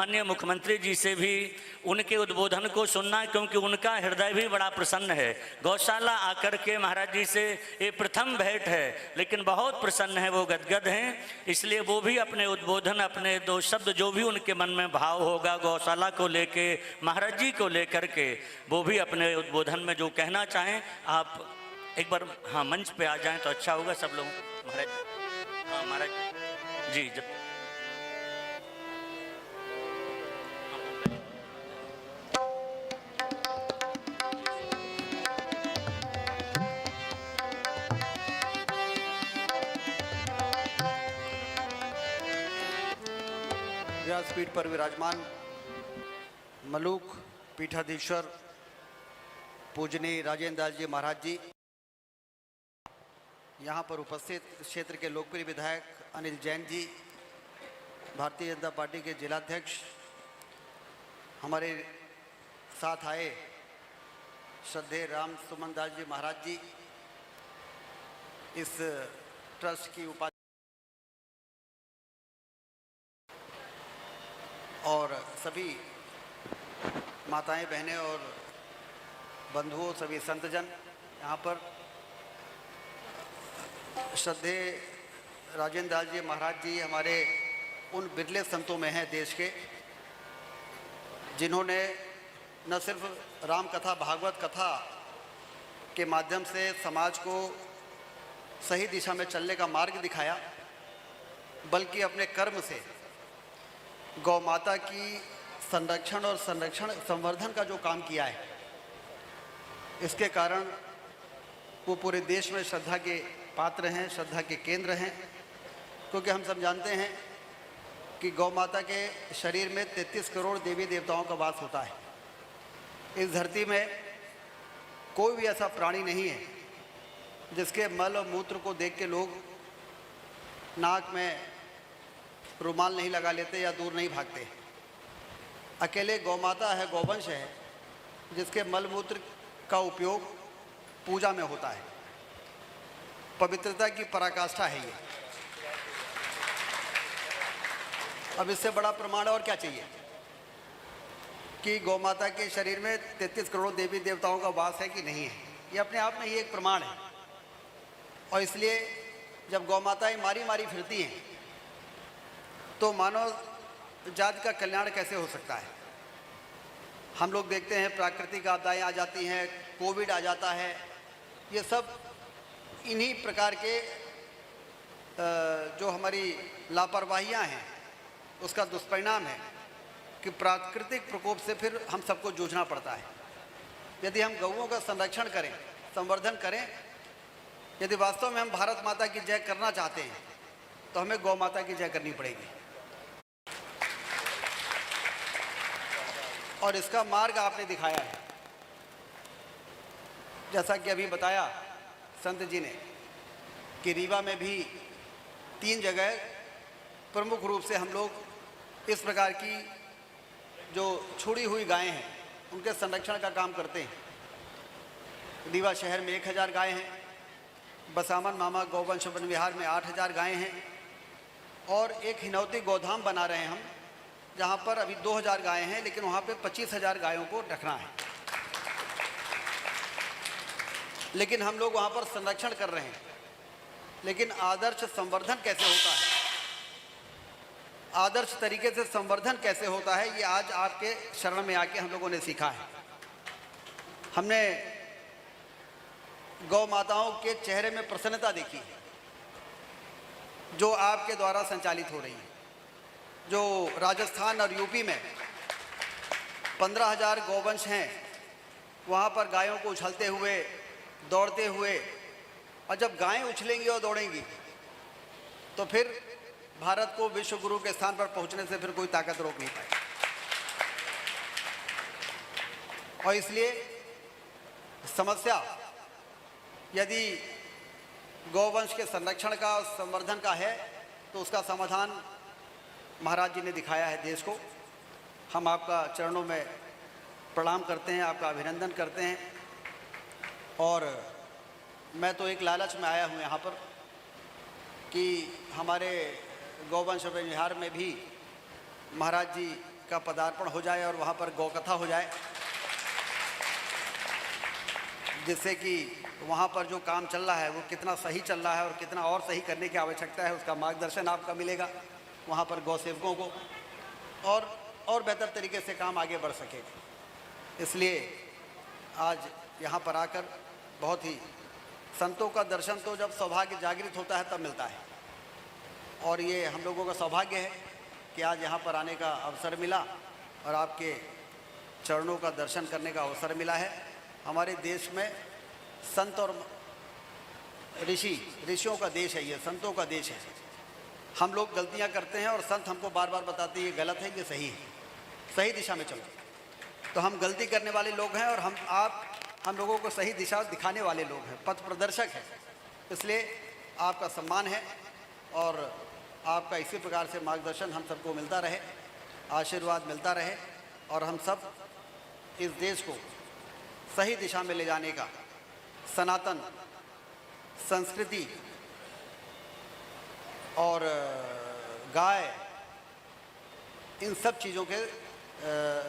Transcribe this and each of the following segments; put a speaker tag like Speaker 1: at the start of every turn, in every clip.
Speaker 1: माननीय मुख्यमंत्री जी से भी उनके उद्बोधन को सुनना, क्योंकि उनका हृदय भी बड़ा प्रसन्न है। गौशाला आकर के महाराज जी से ये प्रथम भेंट है, लेकिन बहुत प्रसन्न है, वो गदगद हैं। इसलिए वो भी अपने उद्बोधन, अपने दो शब्द जो भी उनके मन में भाव होगा गौशाला को लेके, महाराज जी को लेकर के, वो भी अपने उद्बोधन में जो कहना चाहें, आप एक बार हाँ मंच पे आ जाएं तो अच्छा होगा सब लोग। महाराज, हाँ महाराज जी, जब
Speaker 2: व्यासपीठ पर विराजमान मलूक पीठाधीश्वर पूजनीय राजेंद्र दास जी महाराज जी, यहाँ पर उपस्थित क्षेत्र के लोकप्रिय विधायक अनिल जैन जी, भारतीय जनता पार्टी के जिलाध्यक्ष, हमारे साथ आए श्रद्धेय राम सुमन दास जी महाराज जी, इस ट्रस्ट की उपाध्यक्ष, और सभी माताएं, बहनें और बंधुओं, सभी संतजन, यहाँ पर श्रद्धेय राजेंद्र दास जी महाराज जी हमारे उन बिरले संतों में हैं देश के, जिन्होंने न सिर्फ राम कथा, भागवत कथा के माध्यम से समाज को सही दिशा में चलने का मार्ग दिखाया, बल्कि अपने कर्म से गौ माता की संरक्षण और संवर्धन का जो काम किया है, इसके कारण वो पूरे देश में श्रद्धा के पात्र हैं, श्रद्धा के केंद्र हैं। क्योंकि हम सब जानते हैं कि गौ माता के शरीर में 33 करोड़ देवी देवताओं का वास होता है। इस धरती में कोई भी ऐसा प्राणी नहीं है जिसके मल और मूत्र को देख के लोग नाक में रुमाल नहीं लगा लेते या दूर नहीं भागते। अकेले गौ माता है, गौवंश है, जिसके मल मूत्र का उपयोग पूजा में होता है। पवित्रता की पराकाष्ठा है ये। अब इससे बड़ा प्रमाण और क्या चाहिए कि गौ माता के शरीर में 33 करोड़ देवी देवताओं का वास है कि नहीं है। ये अपने आप में ही एक प्रमाण है। और इसलिए जब गौ माताएं मारी मारी फिरती हैं तो मानव जाति का कल्याण कैसे हो सकता है। हम लोग देखते हैं प्राकृतिक आपदाएं आ जाती हैं, कोविड आ जाता है, ये सब इन्हीं प्रकार के जो हमारी लापरवाहियां हैं उसका दुष्परिणाम है कि प्राकृतिक प्रकोप से फिर हम सबको जूझना पड़ता है। यदि हम गौओं का संरक्षण करें, संवर्धन करें, यदि वास्तव में हम भारत माता की जय करना चाहते हैं तो हमें गौ माता की जय करनी पड़ेगी। और इसका मार्ग आपने दिखाया है, जैसा कि अभी बताया संत जी ने कि रीवा में भी 3 जगह प्रमुख रूप से हम लोग इस प्रकार की जो छुड़ी हुई गायें हैं उनके संरक्षण का काम करते हैं। रीवा शहर में 1000 गायें हैं, बसामन मामा गौवंश वन विहार में 8000 गायें हैं, और एक हिनौती गोधाम बना रहे हैं हम, जहाँ पर अभी 2000 गायें हैं, लेकिन वहाँ पे 25,000 गायों को रखना है। लेकिन हम लोग वहाँ पर संरक्षण कर रहे हैं, लेकिन आदर्श संवर्धन कैसे होता है, आदर्श तरीके से संवर्धन कैसे होता है, ये आज आपके शरण में आके हम लोगों ने सीखा है। हमने गौ माताओं के चेहरे में प्रसन्नता देखी है जो आपके द्वारा संचालित हो रही है। जो राजस्थान और यूपी में 15,000 गौवंश हैं, वहाँ पर गायों को उछलते हुए, दौड़ते हुए, और जब गायें उछलेंगी और दौड़ेंगी तो फिर भारत को विश्व गुरु के स्थान पर पहुँचने से फिर कोई ताकत रोक नहीं पाएगी। और इसलिए समस्या यदि गौवंश के संरक्षण का और संवर्धन का है तो उसका समाधान महाराज जी ने दिखाया है देश को। हम आपका चरणों में प्रणाम करते हैं, आपका अभिनंदन करते हैं। और मैं तो एक लालच में आया हूँ यहाँ पर कि हमारे गौवंश विहार में भी महाराज जी का पदार्पण हो जाए और वहाँ पर गौ कथा हो जाए, जिससे कि वहाँ पर जो काम चल रहा है वो कितना सही चल रहा है और कितना और सही करने की आवश्यकता है, उसका मार्गदर्शन आपका मिलेगा वहाँ पर गौ सेवकों को, और बेहतर तरीके से काम आगे बढ़ सकेगा। इसलिए आज यहाँ पर आकर बहुत ही संतों का दर्शन तो जब सौभाग्य जागृत होता है तब मिलता है, और ये हम लोगों का सौभाग्य है कि आज यहाँ पर आने का अवसर मिला और आपके चरणों का दर्शन करने का अवसर मिला है। हमारे देश में संत और ऋषियों का देश है, ये संतों का देश है। हम लोग गलतियाँ करते हैं और संत हमको बार बार बताते हैं ये गलत है, ये सही है, सही दिशा में चलो। तो हम गलती करने वाले लोग हैं और हम लोगों को सही दिशा दिखाने वाले लोग हैं, पथ प्रदर्शक हैं। इसलिए आपका सम्मान है और आपका इसी प्रकार से मार्गदर्शन हम सबको मिलता रहे, आशीर्वाद मिलता रहे, और हम सब इस देश को सही दिशा में ले जाने का, सनातन संस्कृति और गाय, इन सब चीज़ों के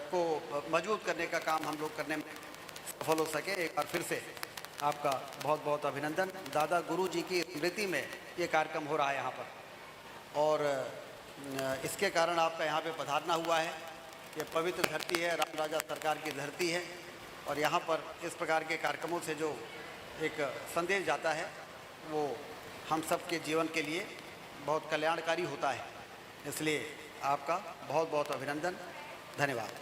Speaker 2: को मजबूत करने का काम हम लोग करने में सफल हो सके। एक बार फिर से आपका बहुत बहुत अभिनंदन। दादा गुरु जी की स्मृति में ये कार्यक्रम हो रहा है यहाँ पर, और इसके कारण आपका यहाँ पे पधारना हुआ है। ये पवित्र धरती है, राम राजा सरकार की धरती है, और यहाँ पर इस प्रकार के कार्यक्रमों से जो एक संदेश जाता है वो हम सब के जीवन के लिए बहुत कल्याणकारी होता है। इसलिए आपका बहुत बहुत अभिनंदन, धन्यवाद।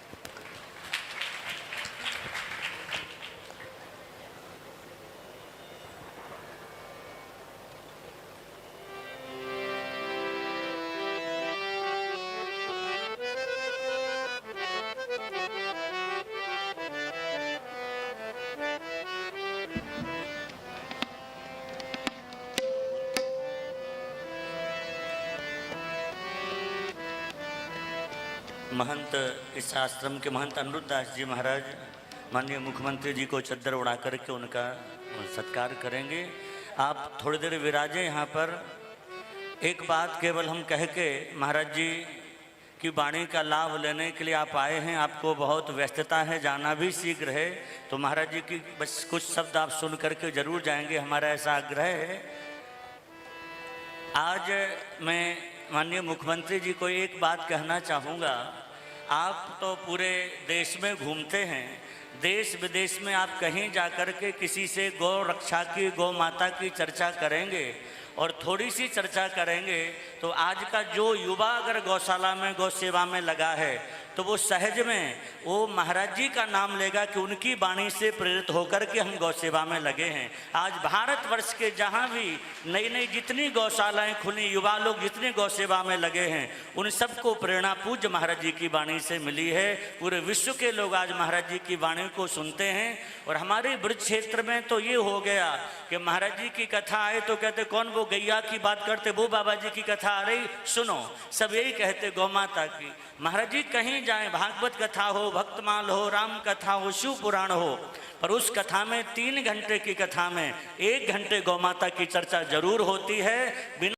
Speaker 1: महंत इस आश्रम के महंत अनिरुद्ध दास जी महाराज माननीय मुख्यमंत्री जी को चद्दर उड़ा करके उनका सत्कार करेंगे। आप थोड़ी देर विराजें यहाँ पर। एक बात केवल हम कह के, महाराज जी की वाणी का लाभ लेने के लिए आप आए हैं, आपको बहुत व्यस्तता है, जाना भी शीघ्र है, तो महाराज जी की बस कुछ शब्द आप सुन करके जरूर जाएंगे, हमारा ऐसा आग्रह है। आज मैं माननीय मुख्यमंत्री जी को एक बात कहना चाहूँगा। आप तो पूरे देश में घूमते हैं, देश विदेश में आप कहीं जाकर के किसी से गौ रक्षा की, गौ माता की चर्चा करेंगे और थोड़ी सी चर्चा करेंगे तो आज का जो युवा अगर गौशाला में, गौ सेवा में लगा है तो वो सहज में वो महाराज जी का नाम लेगा कि उनकी वाणी से प्रेरित होकर के हम गौ सेवा में लगे हैं। आज भारतवर्ष के जहाँ भी नई नई जितनी गौशालाएं खुली, युवा लोग जितने गौ सेवा में लगे हैं, उन सबको प्रेरणा पूज्य महाराज जी की वाणी से मिली है। पूरे विश्व के लोग आज महाराज जी की वाणी को सुनते हैं। और हमारे ब्रज क्षेत्र में तो ये हो गया कि महाराज जी की कथा आए तो कहते कौन वो गैया की बात करते, वो बाबा जी की कथा आ रही सुनो, सब यही कहते गौ माता की। महाराज जी कहीं जाए, भागवत कथा हो, भक्तमाल हो, राम कथा हो, शिव पुराण हो, पर उस कथा में 3 घंटे की कथा में 1 घंटे गौ माता की चर्चा जरूर होती है। बिना